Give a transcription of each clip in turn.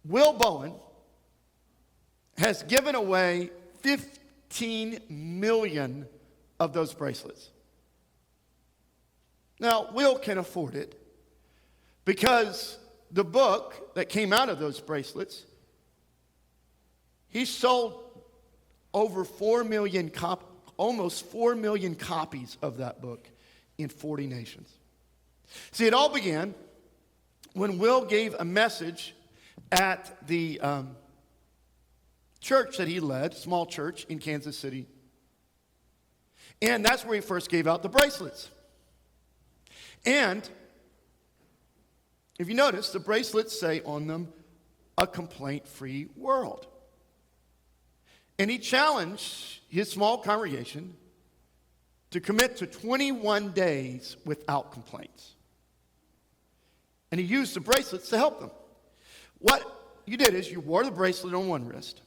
Will Bowen has given away 15 million of those bracelets. Now, Will can afford it because the book that came out of those bracelets, he sold over almost 4 million copies of that book in 40 nations. See, it all began when Will gave a message at the church that he led, small church in Kansas City. And that's where he first gave out the bracelets. And if you notice, the bracelets say on them, a complaint-free world. And he challenged his small congregation to commit to 21 days without complaints. And he used the bracelets to help them. What you did is you wore the bracelet on one wrist,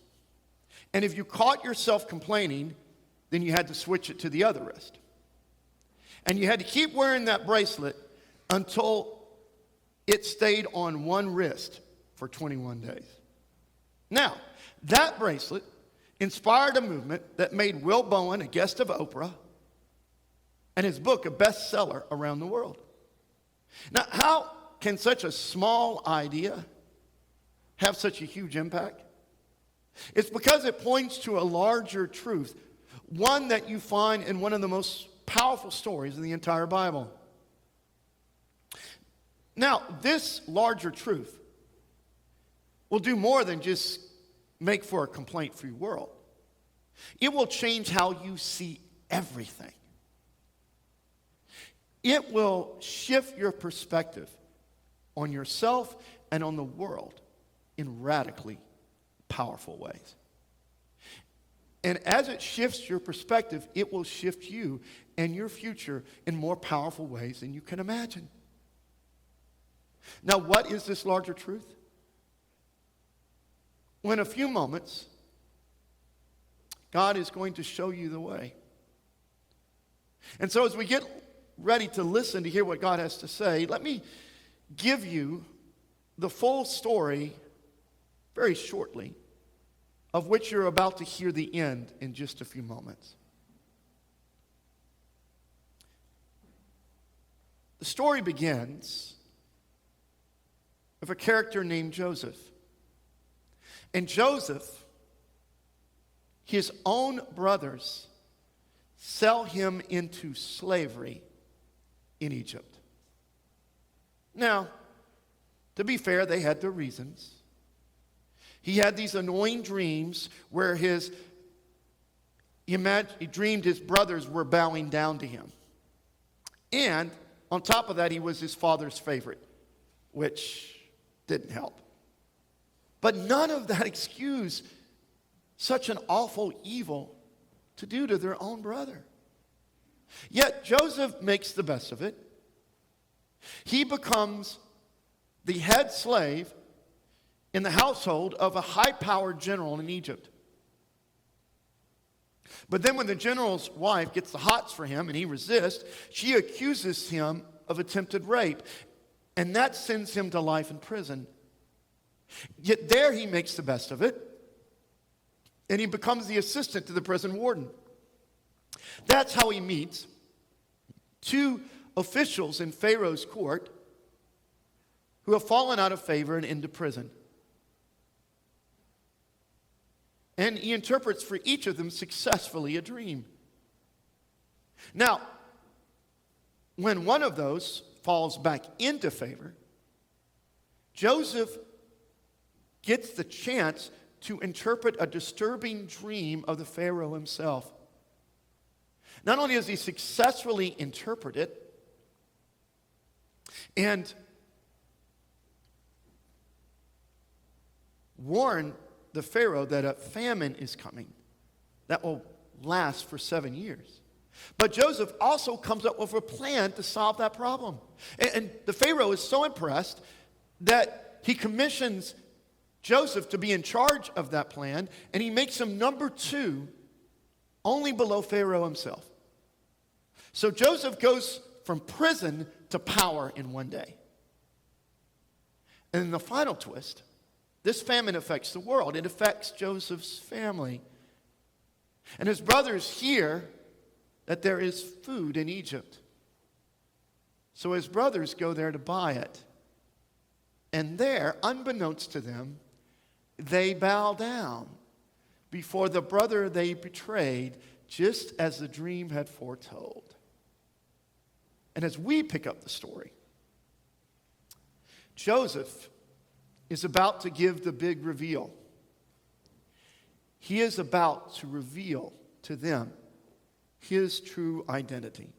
and if you caught yourself complaining, then you had to switch it to the other wrist. And you had to keep wearing that bracelet until it stayed on one wrist for 21 days. Now, that bracelet inspired a movement that made Will Bowen a guest of Oprah and his book a bestseller around the world. Now, how can such a small idea have such a huge impact? It's because it points to a larger truth, one that you find in one of the most powerful stories in the entire Bible. Now, this larger truth will do more than just make for a complaint-free world. It will change how you see everything. It will shift your perspective on yourself and on the world in radically powerful ways. And as it shifts your perspective, it will shift you and your future in more powerful ways than you can imagine. Now, what is this larger truth? Well, in a few moments, God is going to show you the way. And so as we get ready to listen to hear what God has to say, let me give you the full story very shortly, of which you're about to hear the end in just a few moments. The story begins with a character named Joseph. And Joseph, his own brothers, sell him into slavery in Egypt. Now, to be fair, they had their reasons. He had these annoying dreams where he dreamed his brothers were bowing down to him. And on top of that, he was his father's favorite, which didn't help. But none of that excused such an awful evil to do to their own brother. Yet Joseph makes the best of it. He becomes the head slave in the household of a high-powered general in Egypt. But then when the general's wife gets the hots for him and he resists, she accuses him of attempted rape, and that sends him to life in prison. Yet there he makes the best of it, and he becomes the assistant to the prison warden. That's how he meets two officials in Pharaoh's court who have fallen out of favor and into prison. And he interprets for each of them successfully a dream. Now, when one of those falls back into favor, Joseph gets the chance to interpret a disturbing dream of the Pharaoh himself. Not only does he successfully interpret it and warn the Pharaoh that a famine is coming that will last for 7 years. But Joseph also comes up with a plan to solve that problem. And the Pharaoh is so impressed that he commissions Joseph to be in charge of that plan, and he makes him number 2, only below Pharaoh himself. So Joseph goes from prison to power in one day. And then the final twist This famine affects the world. It affects Joseph's family. And his brothers hear that there is food in Egypt. So his brothers go there to buy it. And there, unbeknownst to them, they bow down before the brother they betrayed, just as the dream had foretold. And as we pick up the story, Joseph is about to give the big reveal. He is about to reveal to them his true identity.